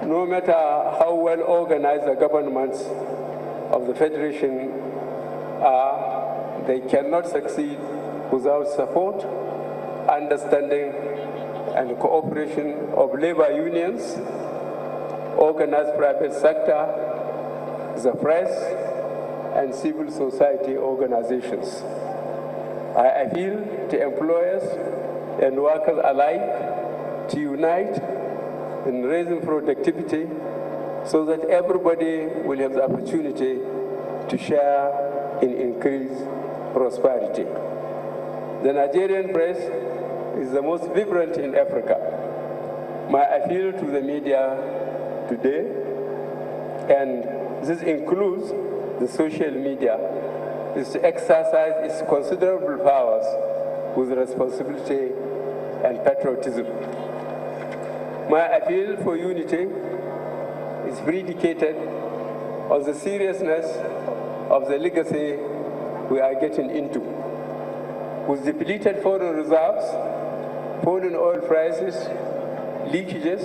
No matter how well organized the governments of the Federation are, they cannot succeed without support, understanding, and cooperation of labor unions, organized private sector, the press, and civil society organizations. I appeal to employers and workers alike to unite in raising productivity so that everybody will have the opportunity to share in increased prosperity. The Nigerian press is the most vibrant in Africa. My appeal to the media today, and this includes the social media, is to exercise its considerable powers with responsibility and patriotism. My appeal for unity is predicated on the seriousness of the legacy we are getting into. With depleted foreign reserves, falling oil prices, leakages,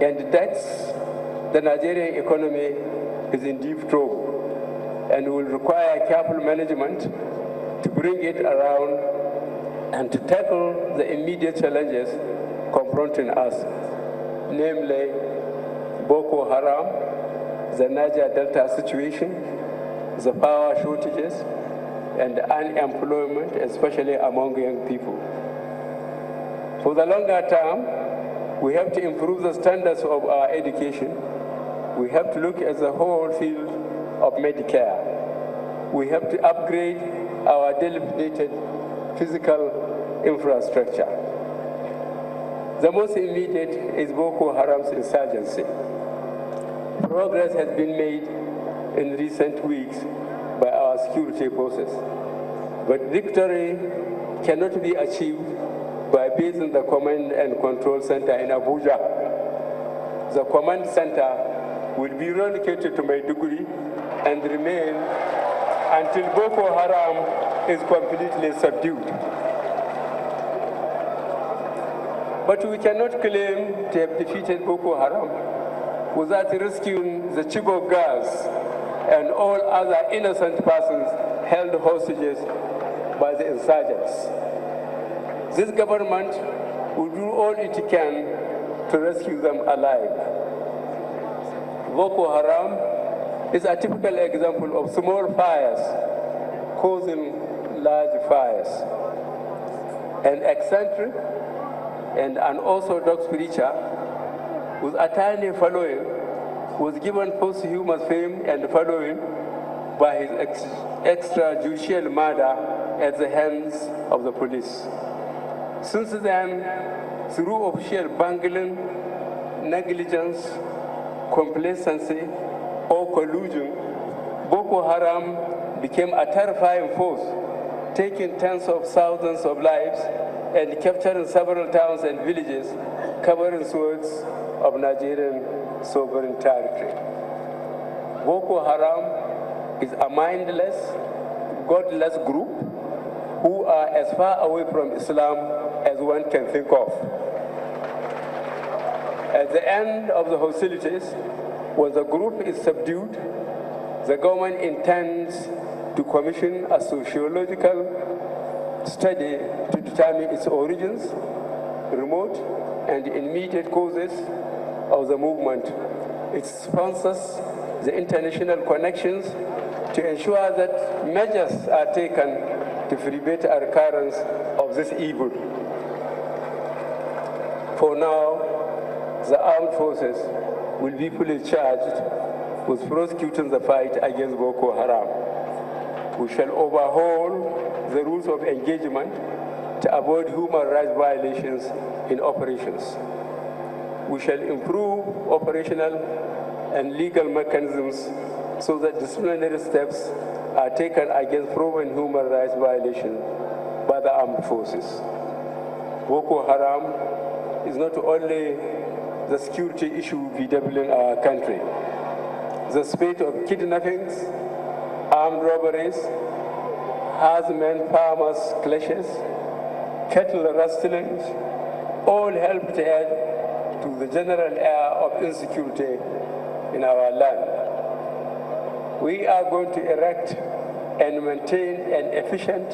and debts, the Nigerian economy is in deep trouble and will require careful management to bring it around and to tackle the immediate challenges confronting us, namely Boko Haram, the Niger Delta situation, the power shortages, and unemployment, especially among young people. For the longer term, we have to improve the standards of our education. We have to look at the whole field of Medicare. We have to upgrade our dilapidated physical infrastructure. The most immediate is Boko Haram's insurgency. Progress has been made in recent weeks by our security forces, but victory cannot be achieved by basing the command and control center in Abuja. The command center will be relocated to Maiduguri and remain until Boko Haram is completely subdued. But we cannot claim to have defeated Boko Haram without rescuing the Chibok girls and all other innocent persons held hostages by the insurgents. This government will do all it can to rescue them alive. Boko Haram is a typical example of small fires causing large fires. An eccentric and unorthodox preacher with a tiny following was given posthumous fame and following by his extrajudicial murder at the hands of the police. Since then, through official bungling, negligence, complacency, or collusion, Boko Haram became a terrifying force, taking tens of thousands of lives and capturing several towns and villages, covering swaths of Nigerian sovereign territory. Boko Haram is a mindless, godless group who are as far away from Islam as one can think of. At the end of the hostilities, when the group is subdued, the government intends to commission a sociological study to determine its origins, remote and immediate causes of the movement. It sponsors the international connections to ensure that measures are taken to prevent a recurrence of this evil. For now, the armed forces will be fully charged with prosecuting the fight against Boko Haram. We shall overhaul the rules of engagement to avoid human rights violations in operations. We shall improve operational and legal mechanisms so that disciplinary steps are taken against proven human rights violations by the armed forces. Boko Haram is not only the security issue bedeviling our country. The spate of kidnappings, armed robberies, herdsmen farmers clashes, cattle rustlings, all help to add to to the general air of insecurity in our land. We are going to erect and maintain an efficient,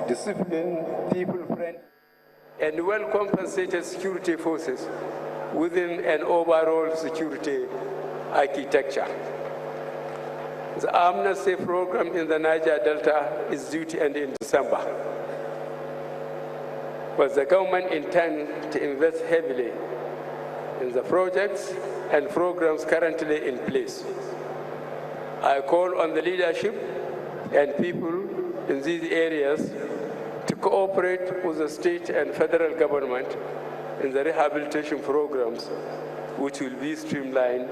disciplined, people-friendly, and well-compensated security forces within an overall security architecture. The amnesty program in the Niger Delta is due to end in December, but the government intends to invest heavily in the projects and programs currently in place. I call on the leadership and people in these areas to cooperate with the state and federal government in the rehabilitation programs, which will be streamlined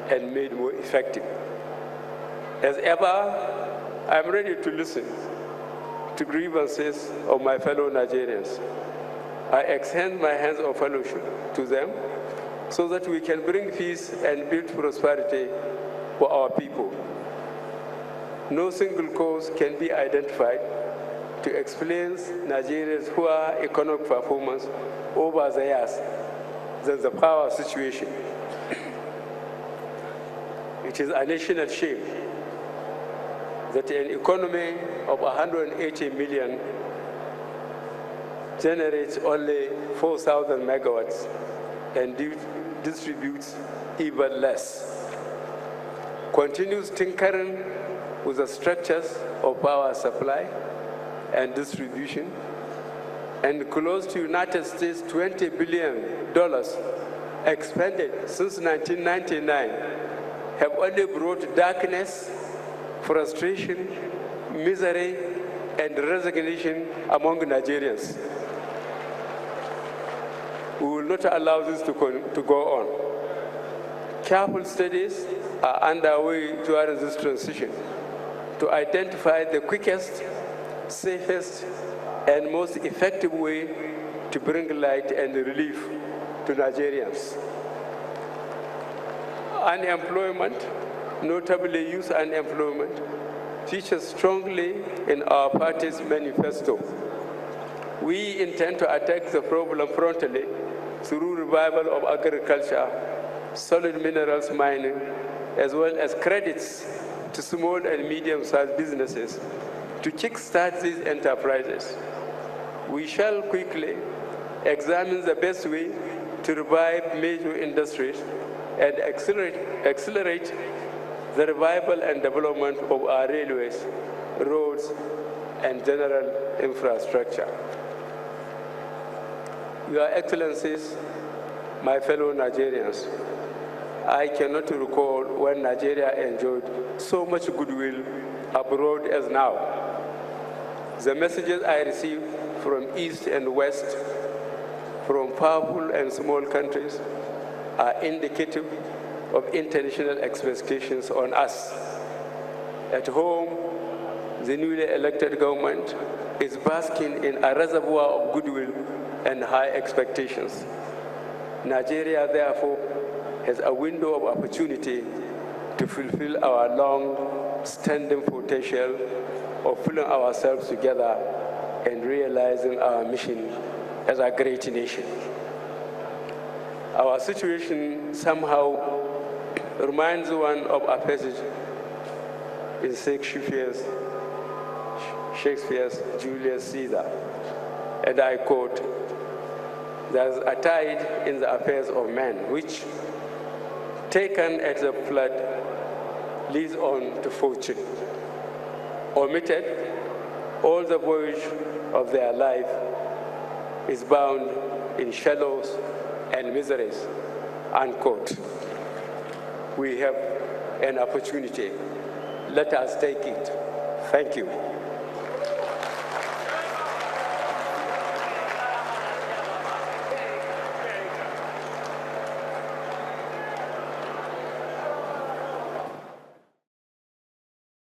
and made more effective. As ever, I'm ready to listen to grievances of my fellow Nigerians. I extend my hands of fellowship to them so that we can bring peace and build prosperity for our people. No single cause can be identified to explain Nigeria's poor economic performance over the years than the power situation. It is a national shame that an economy of 180 million generates only 4,000 megawatts and distributes even less. Continues tinkering with the structures of power supply and distribution, and close to United States $20 billion expended since 1999 have only brought darkness, frustration, misery, and resignation among Nigerians. We will not allow this to go on. Careful studies are underway during this transition to identify the quickest, safest, and most effective way to bring light and relief to Nigerians. Unemployment, notably youth unemployment, features strongly in our party's manifesto. We intend to attack the problem frontally through revival of agriculture, solid minerals mining, as well as credits to small and medium-sized businesses to kickstart these enterprises. We shall quickly examine the best way to revive major industries and accelerate the revival and development of our railways, roads, and general infrastructure. Your Excellencies, my fellow Nigerians, I cannot recall when Nigeria enjoyed so much goodwill abroad as now. The messages I receive from East and West, from powerful and small countries, are indicative of international expectations on us. At home, the newly elected government is basking in a reservoir of goodwill and high expectations. Nigeria, therefore, has a window of opportunity to fulfill our long-standing potential of pulling ourselves together and realizing our mission as a great nation. Our situation somehow reminds one of a passage in Shakespeare's Julius Caesar, and I quote, "There's a tide in the affairs of men, which, taken at the flood, leads on to fortune. Omitted, all the voyage of their life is bound in shallows and miseries," unquote. We have an opportunity. Let us take it. Thank you.